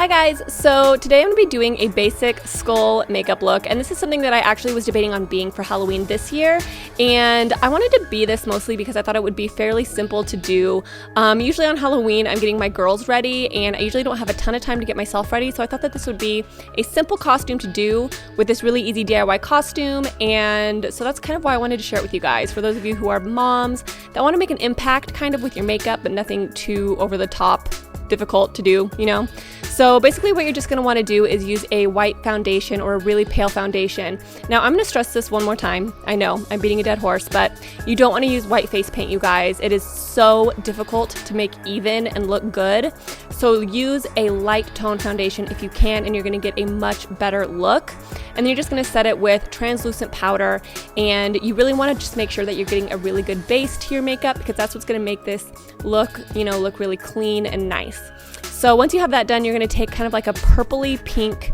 Hi guys, so today I'm going to be doing a basic skull makeup look, and this is something that I actually was debating on being for Halloween this year, and I wanted to be this mostly because I thought it would be fairly simple to do. Usually on Halloween I'm getting my girls ready, and I usually don't have a ton of time to get myself ready, so I thought that this would be a simple costume to do with this really easy DIY costume, and so that's kind of why I wanted to share it with you guys. For those of you who are moms that want to make an impact kind of with your makeup, but nothing too over the top difficult to do, you know? So basically what you're just going to want to do is use a white foundation or a really pale foundation. Now I'm going to stress this one more time. I know I'm beating a dead horse, but you don't want to use white face paint, you guys. It is so difficult to make even and look good. So use a light tone foundation if you can, and you're going to get a much better look. And then you're just going to set it with translucent powder, and you really want to just make sure that you're getting a really good base to your makeup, because that's what's going to make this look, look really clean and nice. So once you have that done, you're going to take kind of like a purpley pink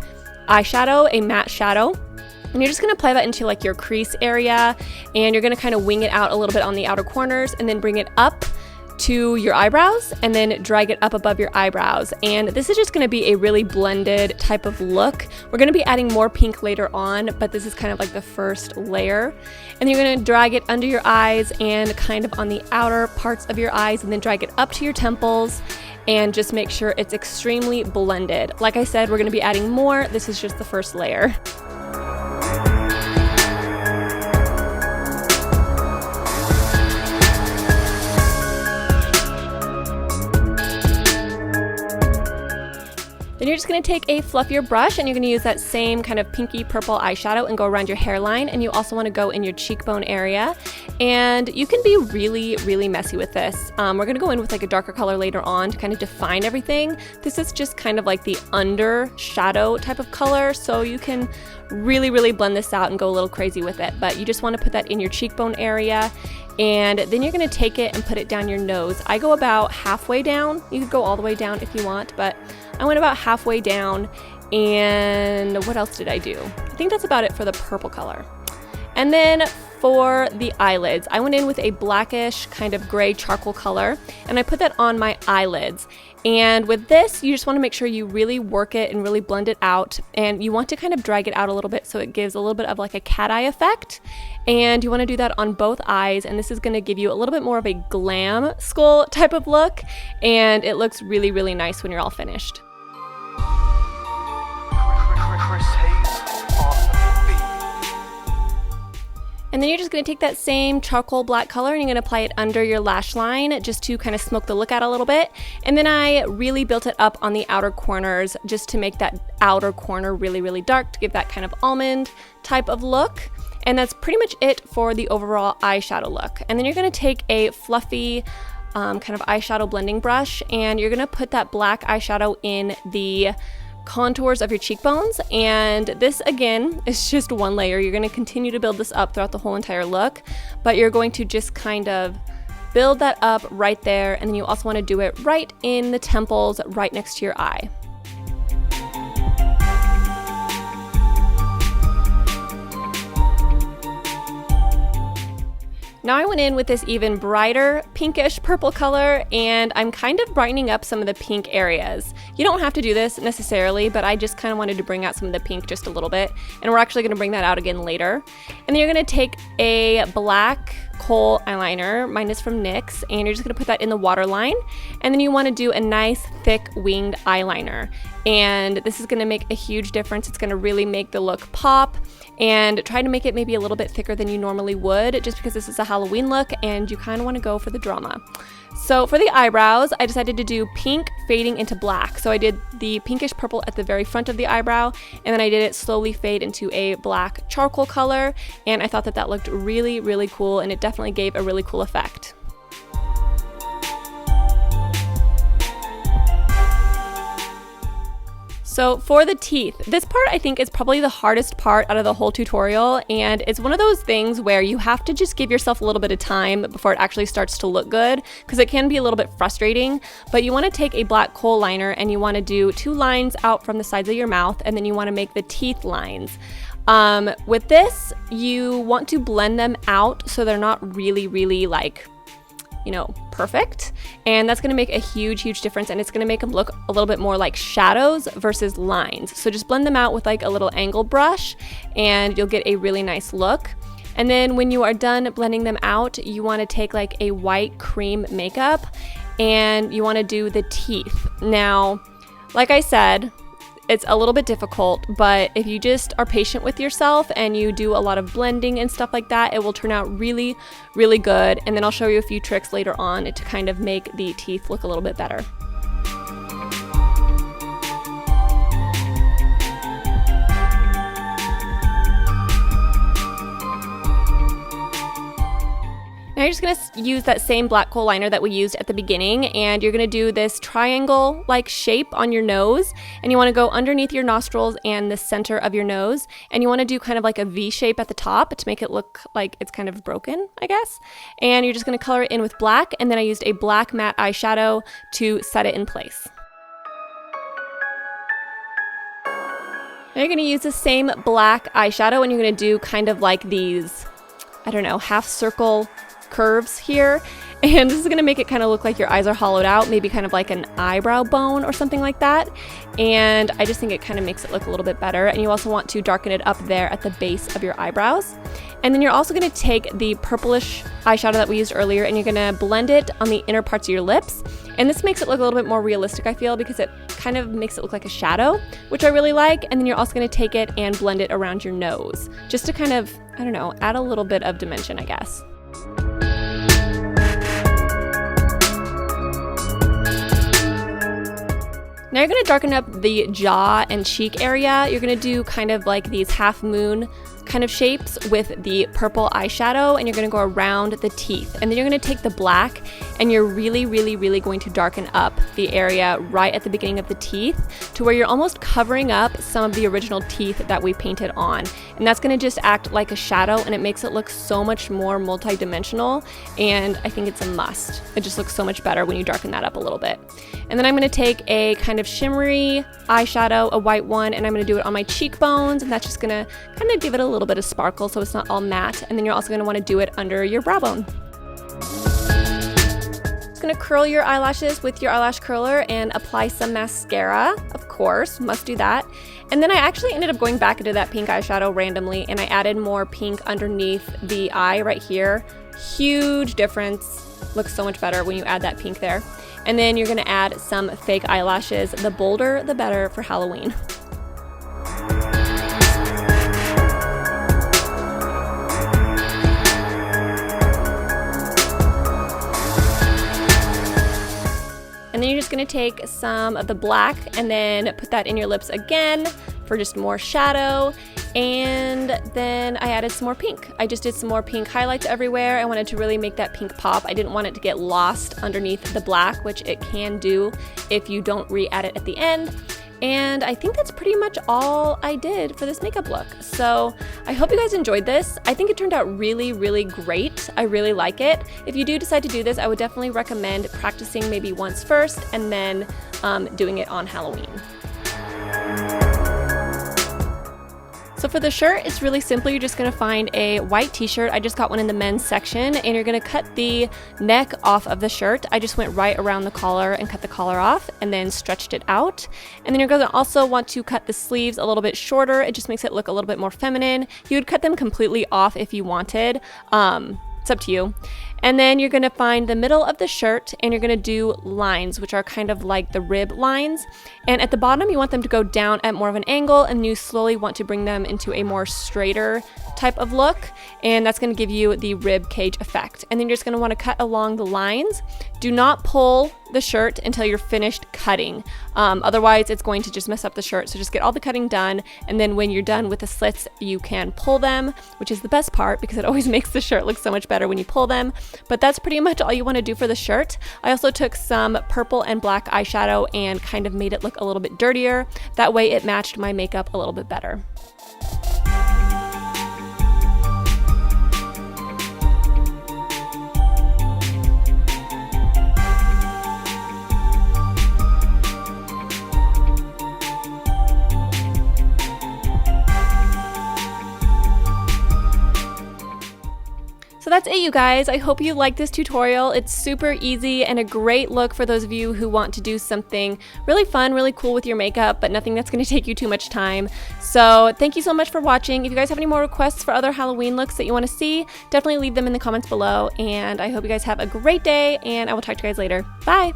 eyeshadow, a matte shadow, and you're just going to apply that into like your crease area, and you're going to kind of wing it out a little bit on the outer corners, and then bring it up to your eyebrows, and then drag it up above your eyebrows. And this is just going to be a really blended type of look. We're going to be adding more pink later on, but this is kind of like the first layer. And you're going to drag it under your eyes and kind of on the outer parts of your eyes, and then drag it up to your temples, and just make sure it's extremely blended. Like I said, we're going to be adding more. This is just the first layer. Then you're just going to take a fluffier brush, and you're going to use that same kind of pinky purple eyeshadow and go around your hairline, and you also want to go in your cheekbone area. And you can be really, really messy with this. We're going to go in with like a darker color later on to kind of define everything. This is just kind of like the under shadow type of color, so you can really, really blend this out and go a little crazy with it. But you just want to put that in your cheekbone area. And then you're going to take it and put it down your nose. I go about halfway down. You could go all the way down if you want, but I went about halfway down. And what else did I do? I think that's about it for the purple color. And then for the eyelids, I went in with a blackish kind of gray charcoal color, and I put that on my eyelids. And with this, you just want to make sure you really work it and really blend it out, and you want to kind of drag it out a little bit so it gives a little bit of like a cat eye effect. And you want to do that on both eyes, and this is going to give you a little bit more of a glam skull type of look, and it looks really, really nice when you're all finished. And then you're just going to take that same charcoal black color, and you're going to apply it under your lash line just to kind of smoke the look out a little bit. And then I really built it up on the outer corners just to make that outer corner really, really dark, to give that kind of almond type of look. And that's pretty much it for the overall eyeshadow look. And then you're going to take a fluffy kind of eyeshadow blending brush, and you're going to put that black eyeshadow in the contours of your cheekbones. And this again is just one layer. You're going to continue to build this up throughout the whole entire look, but you're going to just kind of build that up right there, and then you also want to do it right in the temples, right next to your eye. Now I went in with this even brighter pinkish purple color, and I'm kind of brightening up some of the pink areas. You don't have to do this necessarily, but I just kind of wanted to bring out some of the pink just a little bit, and we're actually going to bring that out again later. And then you're going to take a black kohl eyeliner, mine is from NYX, and you're just going to put that in the waterline, and then you want to do a nice thick winged eyeliner. And this is going to make a huge difference. It's going to really make the look pop, and try to make it maybe a little bit thicker than you normally would, just because this is a Halloween look and you kind of want to go for the drama. So for the eyebrows, I decided to do pink fading into black. So I did the pinkish purple at the very front of the eyebrow, and then I did it slowly fade into a black charcoal color, and I thought that that looked really, really cool, and it definitely gave a really cool effect. So for the teeth, this part I think is probably the hardest part out of the whole tutorial, and it's one of those things where you have to just give yourself a little bit of time before it actually starts to look good, because it can be a little bit frustrating. But you want to take a black kohl liner, and you want to do 2 lines out from the sides of your mouth, and then you want to make the teeth lines. With this, you want to blend them out so they're not really, really like perfect. And that's going to make a huge difference, and it's going to make them look a little bit more like shadows versus lines. So just blend them out with like a little angled brush and you'll get a really nice look. And then when you are done blending them out, you want to take like a white cream makeup and you want to do the teeth. Now, like I said, it's a little bit difficult, but if you just are patient with yourself and you do a lot of blending and stuff like that, it will turn out really good. And then I'll show you a few tricks later on to kind of make the teeth look a little bit better. Now you're just going to use that same black kohl liner that we used at the beginning, and you're going to do this triangle like shape on your nose, and you want to go underneath your nostrils and the center of your nose, and you want to do kind of like a V shape at the top to make it look like it's kind of broken, I guess. And you're just going to color it in with black, and then I used a black matte eyeshadow to set it in place. Now you're going to use the same black eyeshadow and you're going to do kind of like these, I don't know, half circle curves here, and this is going to make it kind of look like your eyes are hollowed out, maybe kind of like an eyebrow bone or something like that. And I just think it kind of makes it look a little bit better. And you also want to darken it up there at the base of your eyebrows. And then you're also going to take the purplish eyeshadow that we used earlier and you're going to blend it on the inner parts of your lips. And this makes it look a little bit more realistic, I feel, because it kind of makes it look like a shadow, which I really like. And then you're also going to take it and blend it around your nose, just to kind of, I don't know, add a little bit of dimension, I guess. Now you're going to darken up the jaw and cheek area. You're going to do kind of like these half moon kind of shapes with the purple eyeshadow, and you're going to go around the teeth. And then you're going to take the black and you're really going to darken up the area right at the beginning of the teeth to where you're almost covering up some of the original teeth that we painted on. And that's going to just act like a shadow, and it makes it look so much more multi-dimensional, and I think it's a must. It just looks so much better when you darken that up a little bit. And then I'm going to take a kind of shimmery eyeshadow, a white one, and I'm going to do it on my cheekbones, and that's just going to kind of give it a little bit of sparkle so it's not all matte. And then you're also going to want to do it under your brow bone. Just going to curl your eyelashes with your eyelash curler and apply some mascara, of course, must do that. And then I actually ended up going back into that pink eyeshadow randomly, and I added more pink underneath the eye right here. Huge difference. Looks so much better when you add that pink there. And then you're going to add some fake eyelashes. The bolder, the better for Halloween. And then you're just going to take some of the black and then put that in your lips again for just more shadow. And then I added some more pink. I just did some more pink highlights everywhere. I wanted to really make that pink pop. I didn't want it to get lost underneath the black, which it can do if you don't re-add it at the end. And I think that's pretty much all I did for this makeup look. So I hope you guys enjoyed this. I think it turned out really great. I really like it. If you do decide to do this, I would definitely recommend practicing maybe once first and then doing it on Halloween. So for the shirt, it's really simple. You're just going to find a white t-shirt. I just got one in the men's section, and you're going to cut the neck off of the shirt. I just went right around the collar and cut the collar off and then stretched it out. And then you're going to also want to cut the sleeves a little bit shorter. It just makes it look a little bit more feminine. You would cut them completely off if you wanted. It's up to you. And then you're going to find the middle of the shirt and you're going to do lines, which are kind of like the rib lines. And at the bottom, you want them to go down at more of an angle, and you slowly want to bring them into a more straighter type of look. And that's going to give you the rib cage effect. And then you're just going to want to cut along the lines. Do not pull the shirt until you're finished cutting. Otherwise, it's going to just mess up the shirt. So just get all the cutting done. And then when you're done with the slits, you can pull them, which is the best part because it always makes the shirt look so much better when you pull them. But that's pretty much all you want to do for the shirt. I also took some purple and black eyeshadow and kind of made it look a little bit dirtier. That way it matched my makeup a little bit better. So So that's it, you guys. I hope you liked this tutorial. It's super easy and a great look for those of you who want to do something really fun, really cool with your makeup, but nothing that's going to take you too much time. So thank you so much for watching. If you guys have any more requests for other Halloween looks that you want to see, definitely leave them in the comments below. And I hope you guys have a great day, and I will talk to you guys later. Bye!